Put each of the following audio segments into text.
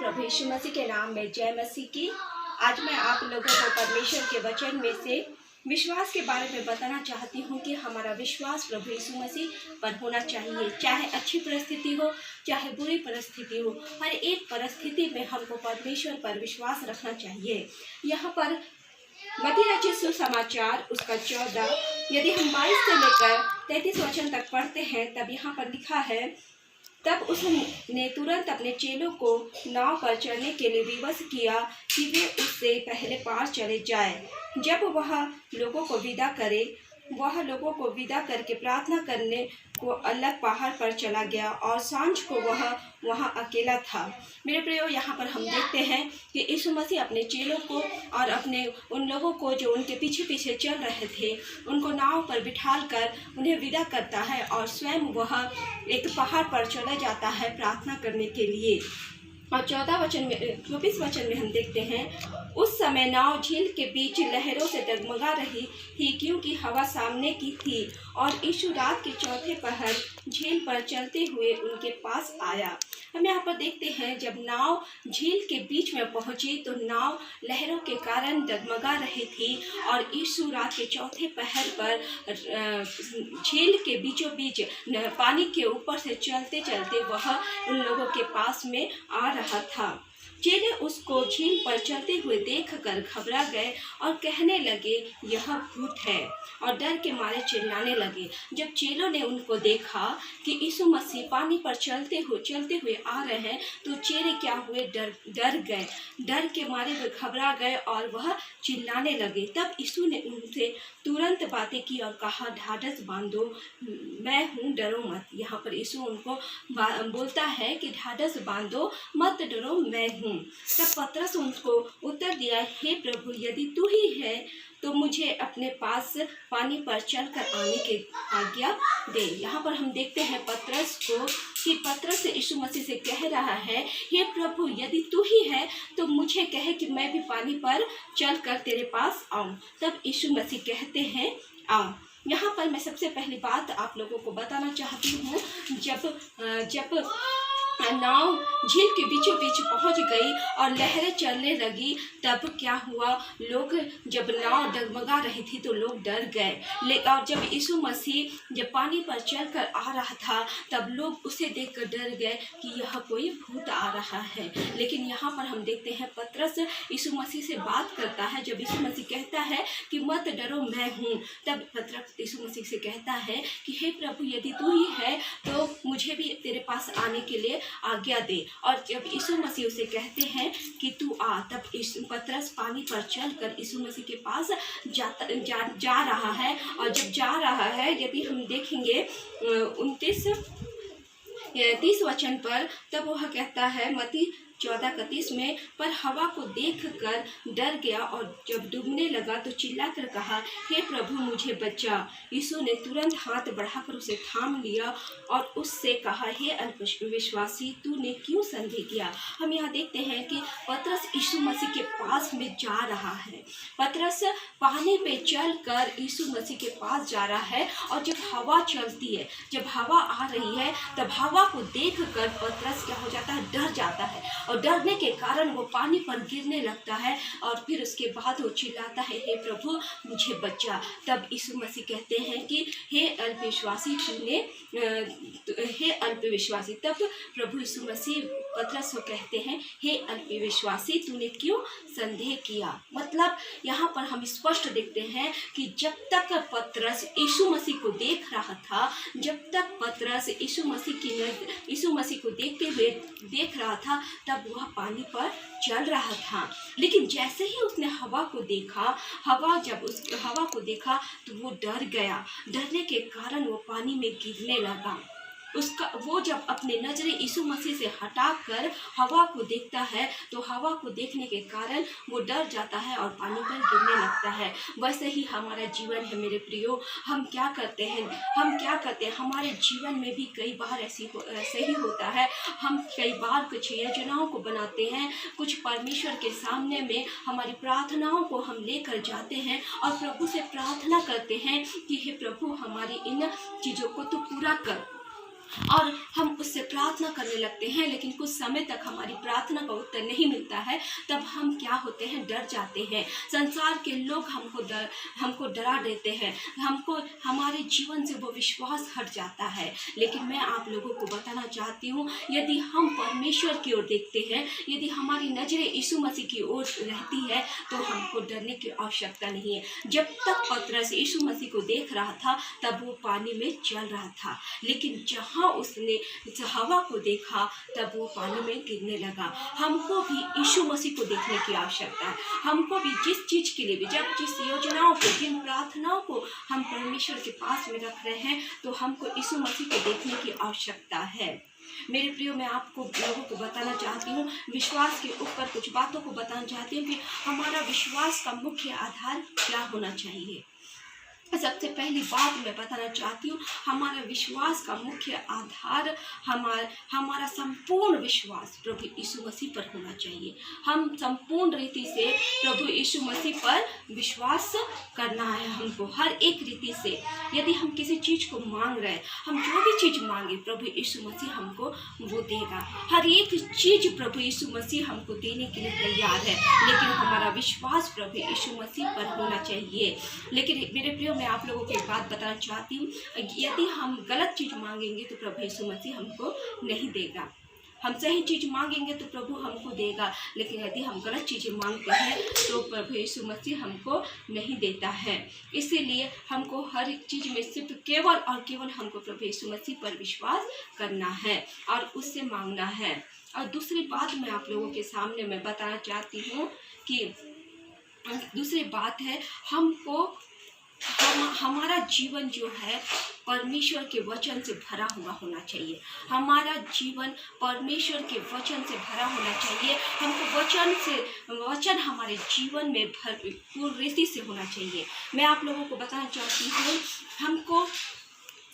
प्रभु यीशु मसीह के नाम में जय मसीह की। आज मैं आप लोगों को परमेश्वर के वचन में से विश्वास के बारे में बताना चाहती हूँ कि हमारा विश्वास प्रभु यीशु मसीह पर होना चाहिए। चाहे अच्छी परिस्थिति हो, चाहे बुरी परिस्थिति हो, हर एक परिस्थिति में हमको परमेश्वर पर विश्वास रखना चाहिए। यहाँ पर मत्ती रचित सुसमाचार उसका 14 यदि हम 22 से लेकर 33 वचन तक पढ़ते हैं, तब यहाँ पर लिखा है, तब उसने तुरंत अपने चेलों को नाव पर चढ़ने के लिए विवश किया कि वे उससे पहले पार चले जाएं। जब वह लोगों को विदा करके प्रार्थना करने को अलग पहाड़ पर चला गया और सांझ को वह वहाँ अकेला था। मेरे प्रियो, यहाँ पर हम देखते हैं कि यीशु मसीह अपने चेलों को और अपने उन लोगों को जो उनके पीछे पीछे चल रहे थे, उनको नाव पर बिठाल कर उन्हें विदा करता है और स्वयं वह एक पहाड़ पर चला जाता है प्रार्थना करने के लिए। और 24 वचन में हम देखते हैं, उस समय नाव झील के बीच लहरों से डगमगा रही थी क्योंकि हवा सामने की थी, और यीशु रात के चौथे पहर झील पर चलते हुए उनके पास आया। हम यहाँ पर देखते हैं, जब नाव झील के बीच में पहुंची तो नाव लहरों के कारण डगमगा रही थी और यीशु रात के चौथे पहर पर झील के बीचों बीच पानी के ऊपर से चलते चलते वह उन लोगों के पास में आ रहा था। चेले उसको झील पर चलते हुए देखकर घबरा गए और कहने लगे, यह भूत है, और डर के मारे चिल्लाने लगे। जब चेलों ने उनको देखा कि यीशु मसीह पानी पर चलते हुए आ रहे हैं, तो चेले क्या हुए, डर गए। डर के मारे वे घबरा गए और वह चिल्लाने लगे। तब यीशु ने उनसे तुरंत बातें की और कहा, ढाढ़स बांधो, मैं हूँ, डरो मत। यहाँ पर यीशु उनको बोलता है कि ढाढ़स बांधो, मत डरो, मैं हूँ। तब पतरस उनको उत्तर दिया, हे प्रभु, यदि तू ही है तो मुझे अपने पास पानी पर चलकर आने की आज्ञा दे। यहाँ पर हम देखते हैं पतरस को कि पतरस यीशु मसीह से कह रहा है, हे प्रभु, यदि तू ही है तो मुझे कहे कि मैं भी पानी पर चलकर तेरे पास आऊँ। तब यीशु मसीह कहते हैं, आ। यहाँ पर मैं सबसे पहली बात आप लोगों को बताना चाहती हूँ, जब नाव झील के बीचों बीच पहुंच गई और लहरें चलने लगी, तब क्या हुआ, लोग, जब नाव डगमगा रही थी तो लोग डर गए। और जब यीशु मसीह जब पानी पर चलकर आ रहा था, तब लोग उसे देखकर डर गए कि यह कोई भूत आ रहा है। लेकिन यहाँ पर हम देखते हैं पतरस यीशु मसीह से बात करता है। जब यीशु मसीह कहता है कि मत डरो, मैं हूँ, तब पतरस यीशु मसीह से कहता है कि हे प्रभु, यदि तू ही है तो मुझे भी तेरे पास आने के लिए आज्ञा दे। और जब यीशु मसीह उसे कहते हैं कि तू आ, तब पतरस पानी पर चलकर यीशु मसीह के पास जा रहा है। और जब जा रहा है, यदि हम देखेंगे 30 वचन पर, तब वह कहता है मत्ती 14:31 में, पर हवा को देखकर डर गया और जब डूबने लगा तो चिल्लाकर कहा, हे प्रभु, मुझे बचा। यीशु ने तुरंत हाथ बढ़ाकर उसे थाम लिया और उससे कहा, हे अल्पविश्वासी, तूने क्यों संदेह किया। हम यहाँ देखते हैं कि पतरस यीशु मसीह के पास में जा रहा है। पतरस पानी पे चलकर यीशु मसीह के पास जा रहा है, और जब हवा चलती है, जब हवा आ रही है, तब हवा को देखकर पतरस क्या हो जाता है, डर जाता है, और डरने के कारण वो पानी पर गिरने लगता है। और फिर उसके बाद वो चिल्लाता है, हे प्रभु, मुझे बचा। तब यीशु मसीह कहते हैं कि हे अल्पविश्वासी, हे अल्पविश्वासी। तब प्रभु यीशु मसीह पतरस को कहते हैं, हे अल्पविश्वासी, तूने क्यों संदेह किया। मतलब यहाँ पर हम स्पष्ट देखते हैं कि जब तक पतरस यीशु मसीह को देख रहा था, जब तक पतरस यीशु मसीह को देखते हुए देख रहा था, तब वह पानी पर चल रहा था। लेकिन जैसे ही उसने हवा को देखा, जब हवा को देखा तो वो डर गया। डरने के कारण वो पानी में गिरने लगा। वो जब अपने नजरें यीशु मसीह से हटाकर हवा को देखता है, तो हवा को देखने के कारण वो डर जाता है और पानी पर गिरने लगता है। वैसे ही हमारा जीवन है मेरे प्रियो। हम क्या करते हैं, हमारे जीवन में भी कई बार ऐसे ही होता है। हम कई बार कुछ योजनाओं को बनाते हैं, कुछ परमेश्वर के सामने में हमारी प्रार्थनाओं को हम लेकर जाते हैं और प्रभु से प्रार्थना करते हैं कि हे प्रभु, हमारी इन चीज़ों को तो पूरा कर। और हम उससे प्रार्थना करने लगते हैं, लेकिन कुछ समय तक हमारी प्रार्थना का उत्तर नहीं मिलता है, तब हम क्या होते हैं, डर जाते हैं। संसार के लोग हमको डरा देते हैं, हमको हमारे जीवन से वो विश्वास हट जाता है। लेकिन मैं आप लोगों को बताना चाहती हूँ, यदि हम परमेश्वर की ओर देखते हैं, यदि हमारी नजरें यीशु मसीह की ओर रहती है, तो हमको डरने की आवश्यकता नहीं है। जब तक पतरस यीशु मसीह को देख रहा था, तब वो पानी में चल रहा था, लेकिन जहाँ उसने हवा को देखा, तब वो पानी में गिरने लगा। हमको भी यीशु मसीह को देखने की आवश्यकता है। हमको भी जिस चीज के लिए भी, जब जिस योजनाओं को, जिन प्रार्थनाओं को हम परमेश्वर के पास में रख रहे हैं, तो हमको यीशु मसीह को देखने की आवश्यकता है। मेरे प्रियो, मैं आपको लोगों को बताना चाहती हूँ, विश्वास के ऊपर कुछ बातों को बताना चाहती हूँ कि हमारा विश्वास का मुख्य आधार क्या होना चाहिए। सबसे पहली बात मैं बताना चाहती हूँ, हमारा विश्वास का मुख्य आधार हमारा संपूर्ण विश्वास प्रभु यीशु मसीह पर होना चाहिए। हम संपूर्ण रीति से प्रभु यीशु मसीह पर विश्वास करना है हमको, हर एक रीति से। यदि हम किसी चीज़ को मांग रहे हैं, हम जो भी चीज़ मांगे, प्रभु यीशु मसीह हमको वो देगा। हर एक चीज़ प्रभु यीशु मसीह हमको देने के लिए तैयार है, लेकिन हमारा विश्वास प्रभु यीशु मसीह पर होना चाहिए। लेकिन मेरे प्रियो, मैं आप लोगों को एक बात बताना चाहती हूँ, यदि हम गलत चीज़ मांगेंगे तो प्रभु यीशु मसीह हमको नहीं देगा। हम सही चीज़ मांगेंगे तो प्रभु हमको देगा, लेकिन यदि हम गलत चीज़ें मांगते हैं तो प्रभु यीशु मसीह हमको नहीं देता है। इसीलिए हमको हर एक चीज़ में सिर्फ केवल और केवल हमको प्रभु यीशु मसीह पर विश्वास करना है और उससे मांगना है। और दूसरी बात मैं आप लोगों के सामने मैं बताना चाहती हूँ कि दूसरी बात है, हमारा जीवन जो है परमेश्वर के वचन से भरा हुआ होना चाहिए। हमारा जीवन परमेश्वर के वचन से भरा होना चाहिए। हमको वचन हमारे जीवन में भरपूर रीति से होना चाहिए। मैं आप लोगों को बताना चाहती हूँ,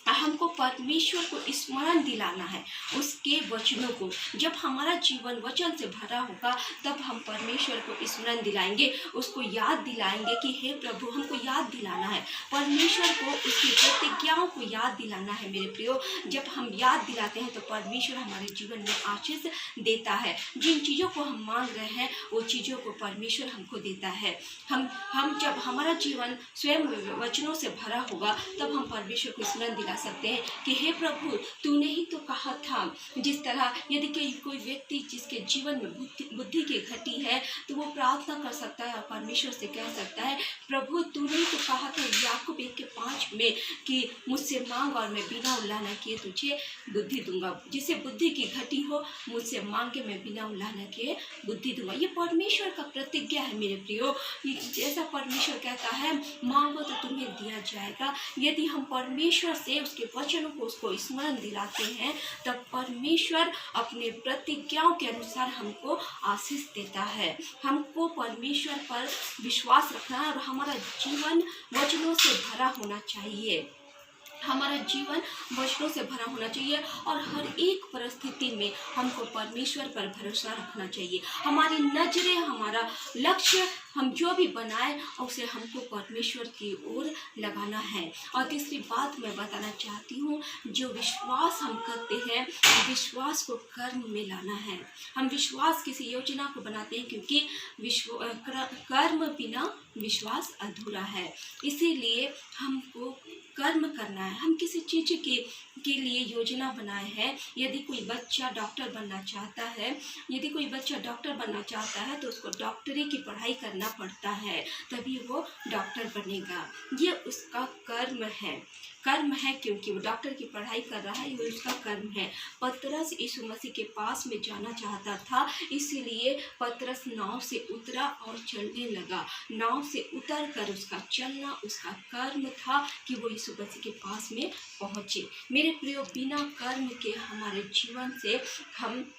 हमको परमेश्वर को स्मरण दिलाना है, उसके वचनों को। जब हमारा जीवन वचन से भरा होगा, तब हम परमेश्वर को स्मरण दिलाएंगे, उसको याद दिलाएंगे कि हे प्रभु, हमको याद दिलाना है, परमेश्वर को उसकी प्रतिज्ञाओं को याद दिलाना है। मेरे प्रियो, जब हम याद दिलाते हैं तो परमेश्वर हमारे जीवन में आशीष देता है। जिन चीज़ों को हम मांग रहे हैं, वो चीज़ों को परमेश्वर हमको देता है। हम जब हमारा जीवन स्वयं वचनों से भरा होगा, तब हम परमेश्वर को स्मरण दिला सकते हैं कि हे प्रभु, तूने ही तो कहा था। जिस तरह यदि कोई व्यक्ति जिसके जीवन में बुद्धि की घटी है, तो वो प्रार्थना कर सकता है और परमेश्वर से कह सकता है, प्रभु तूने ही तो कहा था याकूब 1:5 में कि मुझसे मांग और मैं बिना उल्लाह किए तुझे बुद्धि दूंगा। जिसे बुद्धि की घटी हो, मुझसे मांगे, मैं बिना उल्लाह किए बुद्धि दूंगा। ये परमेश्वर का प्रतिज्ञा है मेरे प्रियो। जैसा परमेश्वर कहता है, मांगो तो तुम्हें दिया जाएगा। यदि हम परमेश्वर से उसके वचनों को उसको स्मरण दिलाते हैं, तब परमेश्वर अपने प्रतिज्ञाओं के अनुसार हमको आशीष देता है। हमको परमेश्वर पर विश्वास रखना है और हमारा जीवन वचनों से भरा होना चाहिए। हमारा जीवन वचनों से भरा होना चाहिए और हर एक परिस्थिति में हमको परमेश्वर पर भरोसा रखना चाहिए। हमारी नजरें, हमारा लक्ष्य, हम जो भी बनाए उसे हमको परमेश्वर की ओर लगाना है। और तीसरी बात मैं बताना चाहती हूँ, जो विश्वास हम करते हैं, विश्वास को कर्म में लाना है। हम विश्वास किसी योजना को बनाते हैं, क्योंकि कर्म बिना विश्वास अधूरा है। इसीलिए हमको कर्म करना है। हम किसी चीज़ के लिए योजना बनाए हैं। यदि कोई बच्चा डॉक्टर बनना चाहता है, तो उसको डॉक्टरी की पढ़ाई करना पड़ता है, तभी वो डॉक्टर बनेगा। ये उसका कर्म है, क्योंकि वो डॉक्टर की पढ़ाई कर रहा है, ये उसका कर्म है। पतरस यीशु मसीह के पास में जाना चाहता था, इसीलिए पतरस नाव से उतरा और चलने लगा। नाव से उतर कर उसका चलना उसका कर्म था कि वो यीशु मसीह के पास में पहुँचे। मेरे प्रियो, बिना कर्म के हमारे जीवन से हम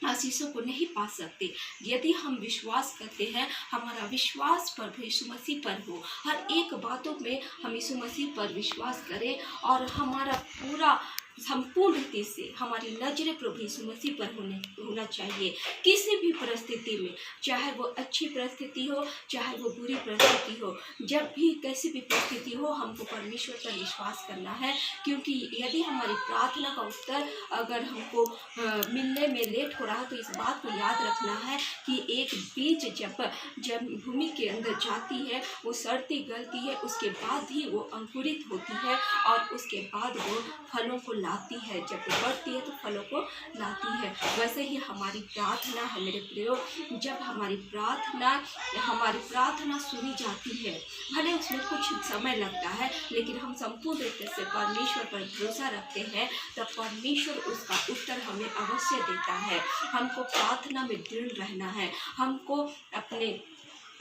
आशीषों को नहीं पा सकते। यदि हम विश्वास करते हैं, हमारा विश्वास प्रभु यीशु मसीह पर हो, हर एक बातों में हम यीशु मसीह पर विश्वास करें और हमारा पूरा संपूर्ण रीति से हमारी नजरें प्रभु यीशु मसीह पर होना चाहिए। किसी भी परिस्थिति में, चाहे वो अच्छी परिस्थिति हो, चाहे वो बुरी परिस्थिति हो, जब भी कैसी भी परिस्थिति हो, हमको परमेश्वर पर विश्वास करना है। क्योंकि यदि हमारी प्रार्थना का उत्तर अगर हमको मिलने में लेट हो रहा है, तो इस बात को याद रखना है कि एक बीज जब भूमि के अंदर जाती है, वो सड़ती गलती है, उसके बाद ही वो अंकुरित होती है और उसके बाद वो फलों को लाती है। जब वो बढ़ती है तो फलों को लाती है। वैसे ही हमारी प्रार्थना है मेरे प्रियो, जब हमारी प्रार्थना सुनी जाती है, भले उसमें कुछ समय लगता है, लेकिन हम संपूर्ण रीति से परमेश्वर पर भरोसा रखते हैं, तब परमेश्वर उसका उत्तर हमें अवश्य देता है। हमको प्रार्थना में दृढ़ रहना है, हमको अपने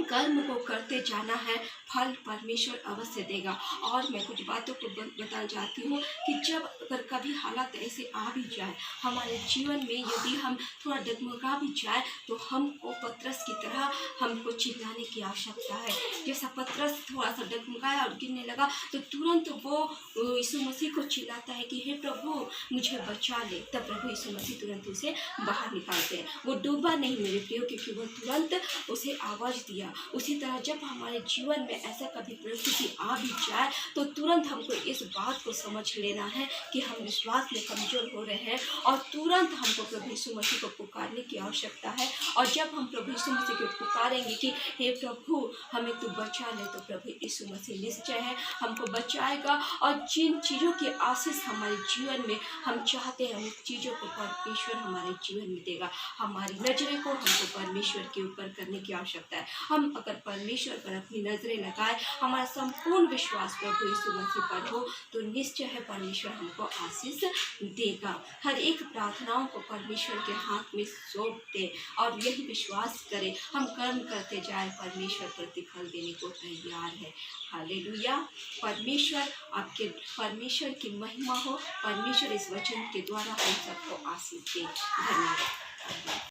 कर्म को करते जाना है, फल परमेश्वर अवश्य देगा। और मैं कुछ बातों को बताना चाहती हूँ कि जब अगर कभी हालात ऐसे आ भी जाए हमारे जीवन में, यदि हम थोड़ा डगमगा भी जाए, तो हमको पतरस की तरह हमको चिल्लाने की आवश्यकता है। जैसा पतरस थोड़ा सा डगमगाया और गिरने लगा, तो तुरंत वो यीशु मसीह को चिल्लाता है कि हे प्रभु मुझे बचा ले। तब प्रभु यीशु मसीह तुरंत उसे बाहर निकालते हैं। वो डूबा नहीं मेरे प्रियो, क्योंकि वो तुरंत उसे आवाज़ दिया। उसी तरह जब हमारे जीवन में ऐसा कभी परिस्थिति आ भी जाए, तो तुरंत हमको इस बात को समझ लेना है कि हम विश्वास में कमज़ोर हो रहे हैं, और तुरंत हमको प्रभु यीशु मसीह को पुकारने की आवश्यकता है। और जब हम प्रभु यीशु मसीह को पुकारेंगे कि हे प्रभु हमें तू बचा ले, तो प्रभु यीशु मसीह निश्चय है हमको बचाएगा। और जिन चीज़ों की आशीष हमारे जीवन में हम चाहते हैं, उन चीज़ों को परमेश्वर हमारे जीवन में देगा। हमारी नज़रें को हमको परमेश्वर के ऊपर करने की आवश्यकता है। हम अगर परमेश्वर पर अपनी नजरें लगाए, हमारा संपूर्ण विश्वास प्रभु यीशु मसीह पर हो, तो निश्चय है परमेश्वर हमको आशीष देगा। हर एक प्रार्थनाओं को परमेश्वर के हाथ में सौंप दे और यही विश्वास करें, हम कर्म करते जाए, परमेश्वर प्रतिफल देने को तैयार है। हालेलुया। परमेश्वर की महिमा हो। परमेश्वर इस वचन के द्वारा हम सबको आशीष दे। धन्यवाद।